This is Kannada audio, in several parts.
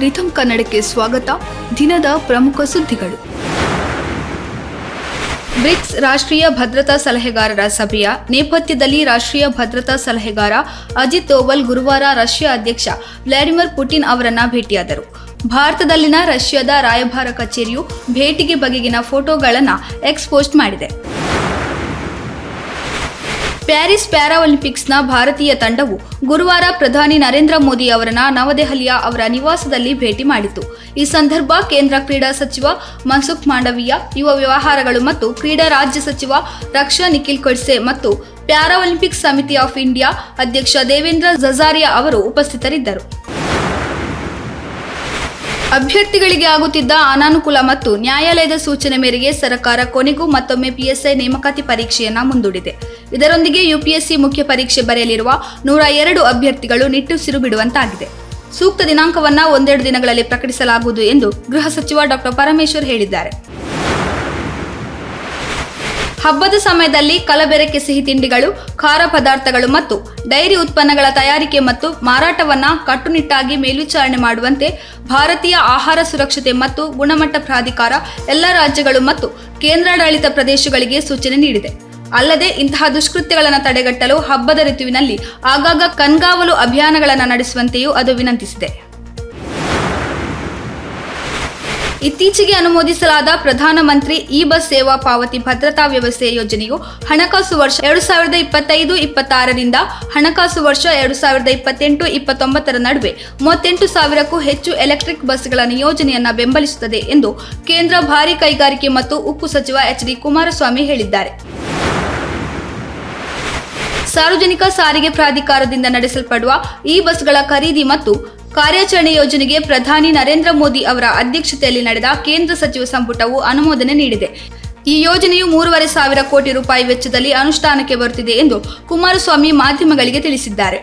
ರಿಥಮ್ ಕನ್ನಡಕ್ಕೆ ಸ್ವಾಗತ. ದಿನದ ಪ್ರಮುಖ ಸುದ್ದಿಗಳು. ಬ್ರಿಕ್ಸ್ ರಾಷ್ಟ್ರೀಯ ಭದ್ರತಾ ಸಲಹೆಗಾರರ ಸಭೆಯ ನೇಪಥ್ಯದಲ್ಲಿ ರಾಷ್ಟ್ರೀಯ ಭದ್ರತಾ ಸಲಹೆಗಾರ ಅಜಿತ್ ದೋವಲ್ ಗುರುವಾರ ರಷ್ಯಾ ಅಧ್ಯಕ್ಷ ವ್ಲಾಡಿಮಿರ್ ಪುಟಿನ್ ಅವರನ್ನ ಭೇಟಿಯಾದರು. ಭಾರತದಲ್ಲಿನ ರಷ್ಯಾದ ರಾಯಭಾರ ಕಚೇರಿಯು ಭೇಟಿಗೆ ಬಗೆಗಿನ ಫೋಟೋಗಳನ್ನು ಎಕ್ಸ್ ಪೋಸ್ಟ್ ಮಾಡಿದೆ. ಪ್ಯಾರಿಸ್ ಪ್ಯಾರಾಒಲಿಂಪಿಕ್ಸ್ನ ಭಾರತೀಯ ತಂಡವು ಗುರುವಾರ ಪ್ರಧಾನಿ ನರೇಂದ್ರ ಮೋದಿ ಅವರನ್ನ ನವದೆಹಲಿಯ ಅವರ ನಿವಾಸದಲ್ಲಿ ಭೇಟಿ ಮಾಡಿತು. ಈ ಸಂದರ್ಭ ಕೇಂದ್ರ ಕ್ರೀಡಾ ಸಚಿವ ಮನ್ಸುಖ್ ಮಾಂಡವೀಯ, ಯುವ ವ್ಯವಹಾರಗಳು ಮತ್ತು ಕ್ರೀಡಾ ರಾಜ್ಯ ಸಚಿವ ರಕ್ಷಾ ನಿಖಿಲ್ ಖಡ್ಸೆ ಮತ್ತು ಪ್ಯಾರಾಒಲಿಂಪಿಕ್ಸ್ ಸಮಿತಿ ಆಫ್ ಇಂಡಿಯಾ ಅಧ್ಯಕ್ಷ ದೇವೇಂದ್ರ ಝಝಾರಿಯಾ ಅವರು ಉಪಸ್ಥಿತರಿದ್ದರು. ಅಭ್ಯರ್ಥಿಗಳಿಗೆ ಆಗುತ್ತಿದ್ದ ಅನಾನುಕೂಲ ಮತ್ತು ನ್ಯಾಯಾಲಯದ ಸೂಚನೆ ಮೇರೆಗೆ ಸರ್ಕಾರ ಕೊನೆಗೂ ಮತ್ತೊಮ್ಮೆ ಪಿಎಸ್ಐ ನೇಮಕಾತಿ ಪರೀಕ್ಷೆಯನ್ನು ಮುಂದೂಡಿದೆ. ಇದರೊಂದಿಗೆ ಯುಪಿಎಸ್ಸಿ ಮುಖ್ಯ ಪರೀಕ್ಷೆ ಬರೆಯಲಿರುವ 102 ಅಭ್ಯರ್ಥಿಗಳು ನಿಟ್ಟುಸಿರು ಬಿಡುವಂತಾಗಿದೆ. ಸೂಕ್ತ ದಿನಾಂಕವನ್ನು 1-2 ದಿನಗಳಲ್ಲಿ ಪ್ರಕಟಿಸಲಾಗುವುದು ಎಂದು ಗೃಹ ಸಚಿವ ಡಾ ಪರಮೇಶ್ವರ್ ಹೇಳಿದ್ದಾರೆ. ಹಬ್ಬದ ಸಮಯದಲ್ಲಿ ಕಲಬೆರಕೆ ಸಿಹಿ ತಿಂಡಿಗಳು, ಖಾರ ಪದಾರ್ಥಗಳು ಮತ್ತು ಡೈರಿ ಉತ್ಪನ್ನಗಳ ತಯಾರಿಕೆ ಮತ್ತು ಮಾರಾಟವನ್ನು ಕಟ್ಟುನಿಟ್ಟಾಗಿ ಮೇಲ್ವಿಚಾರಣೆ ಮಾಡುವಂತೆ ಭಾರತೀಯ ಆಹಾರ ಸುರಕ್ಷತೆ ಮತ್ತು ಗುಣಮಟ್ಟ ಪ್ರಾಧಿಕಾರ ಎಲ್ಲ ರಾಜ್ಯಗಳು ಮತ್ತು ಕೇಂದ್ರಾಡಳಿತ ಪ್ರದೇಶಗಳಿಗೆ ಸೂಚನೆ ನೀಡಿದೆ. ಅಲ್ಲದೆ ಇಂತಹ ದುಷ್ಕೃತ್ಯಗಳನ್ನು ತಡೆಗಟ್ಟಲು ಹಬ್ಬದ ಋತುವಿನಲ್ಲಿ ಆಗಾಗ ಕಣ್ಗಾವಲು ಅಭಿಯಾನಗಳನ್ನು ನಡೆಸುವಂತೆಯೂ ಅದು ವಿನಂತಿಸಿದೆ. ಇತ್ತೀಚೆಗೆ ಅನುಮೋದಿಸಲಾದ ಪ್ರಧಾನಮಂತ್ರಿ ಇ-ಬಸ್ ಸೇವಾ ಪಾವತಿ ಭದ್ರತಾ ವ್ಯವಸ್ಥೆ ಯೋಜನೆಯು ಹಣಕಾಸು ವರ್ಷ 2025-26ರಿಂದ ಹಣಕಾಸು ವರ್ಷ 2028-29 ನಡುವೆ 38,000ಕ್ಕೂ ಹೆಚ್ಚು ಎಲೆಕ್ಟ್ರಿಕ್ ಬಸ್ಗಳ ನಿಯೋಜನೆಯನ್ನು ಬೆಂಬಲಿಸುತ್ತದೆ ಎಂದು ಕೇಂದ್ರ ಭಾರೀ ಕೈಗಾರಿಕೆ ಮತ್ತು ಉಕ್ಕು ಸಚಿವ ಎಚ್.ಡಿ. ಕುಮಾರಸ್ವಾಮಿ ಹೇಳಿದ್ದಾರೆ. ಸಾರ್ವಜನಿಕ ಸಾರಿಗೆ ಪ್ರಾಧಿಕಾರದಿಂದ ನಡೆಸಲ್ಪಡುವ ಈ ಬಸ್ಗಳ ಖರೀದಿ ಮತ್ತು ಕಾರ್ಯಾಚರಣೆ ಯೋಜನೆಗೆ ಪ್ರಧಾನಿ ನರೇಂದ್ರ ಮೋದಿ ಅವರ ಅಧ್ಯಕ್ಷತೆಯಲ್ಲಿ ನಡೆದ ಕೇಂದ್ರ ಸಚಿವ ಸಂಪುಟವು ಅನುಮೋದನೆ ನೀಡಿದೆ. ಈ ಯೋಜನೆಯು 3,500 ಕೋಟಿ ರೂಪಾಯಿ ವೆಚ್ಚದಲ್ಲಿ ಅನುಷ್ಠಾನಕ್ಕೆ ಬರುತ್ತಿದೆ ಎಂದು ಕುಮಾರಸ್ವಾಮಿ ಮಾಧ್ಯಮಗಳಿಗೆ ತಿಳಿಸಿದ್ದಾರೆ.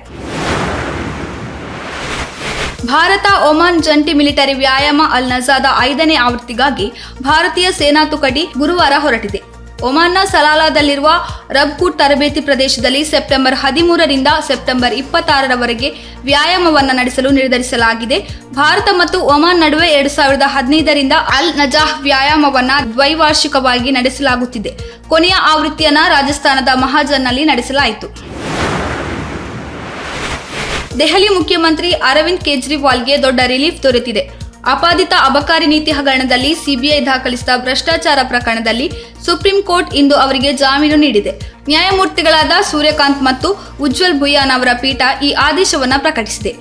ಭಾರತ ಒಮಾನ್ ಜಂಟಿ ಮಿಲಿಟರಿ ವ್ಯಾಯಾಮ ಅಲ್ ನಜಾದ 5ನೇ ಆವೃತ್ತಿಗಾಗಿ ಭಾರತೀಯ ಸೇನಾ ತುಕಡಿ ಗುರುವಾರ ಹೊರಟಿದೆ. ಒಮಾನ್ನ ಸಲಾಲಾದಲ್ಲಿರುವ ರಬ್ಕೂಟ್ ತರಬೇತಿ ಪ್ರದೇಶದಲ್ಲಿ ಸೆಪ್ಟೆಂಬರ್ 13ರಿಂದ ಸೆಪ್ಟೆಂಬರ್ 26ರವರೆಗೆ ವ್ಯಾಯಾಮವನ್ನು ನಡೆಸಲು ನಿರ್ಧರಿಸಲಾಗಿದೆ. ಭಾರತ ಮತ್ತು ಒಮಾನ್ ನಡುವೆ 2015ರಿಂದ ಅಲ್ ನಜಾಹ್ ವ್ಯಾಯಾಮವನ್ನು ದ್ವೈವಾರ್ಷಿಕವಾಗಿ ನಡೆಸಲಾಗುತ್ತಿದೆ. ಕೊನೆಯ ಆವೃತ್ತಿಯನ್ನು ರಾಜಸ್ಥಾನದ ಮಹಾಜನ್ನಲ್ಲಿ ನಡೆಸಲಾಯಿತು. ದೆಹಲಿ ಮುಖ್ಯಮಂತ್ರಿ ಅರವಿಂದ್ ಕೇಜ್ರಿವಾಲ್ಗೆ ದೊಡ್ಡ ರಿಲೀಫ್ ದೊರೆತಿದೆ. ಅಪಾದಿತ ಅಬಕಾರಿ ನೀತಿ ಹಗರಣದಲ್ಲಿ ಸಿಬಿಐ ದಾಖಲಿಸಿದ ಭ್ರಷ್ಟಾಚಾರ ಪ್ರಕರಣದಲ್ಲಿ ಸುಪ್ರೀಂ ಕೋರ್ಟ್ ಇಂದು ಅವರಿಗೆ ಜಾಮೀನು ನೀಡಿದೆ. ನ್ಯಾಯಮೂರ್ತಿಗಳಾದ ಸೂರ್ಯಕಾಂತ್ ಮತ್ತು ಉಜ್ವಲ್ ಭುಯಾನ್ ಅವರ ಪೀಠ ಈ ಆದೇಶವನ್ನು ಪ್ರಕಟಿಸಿದೆ.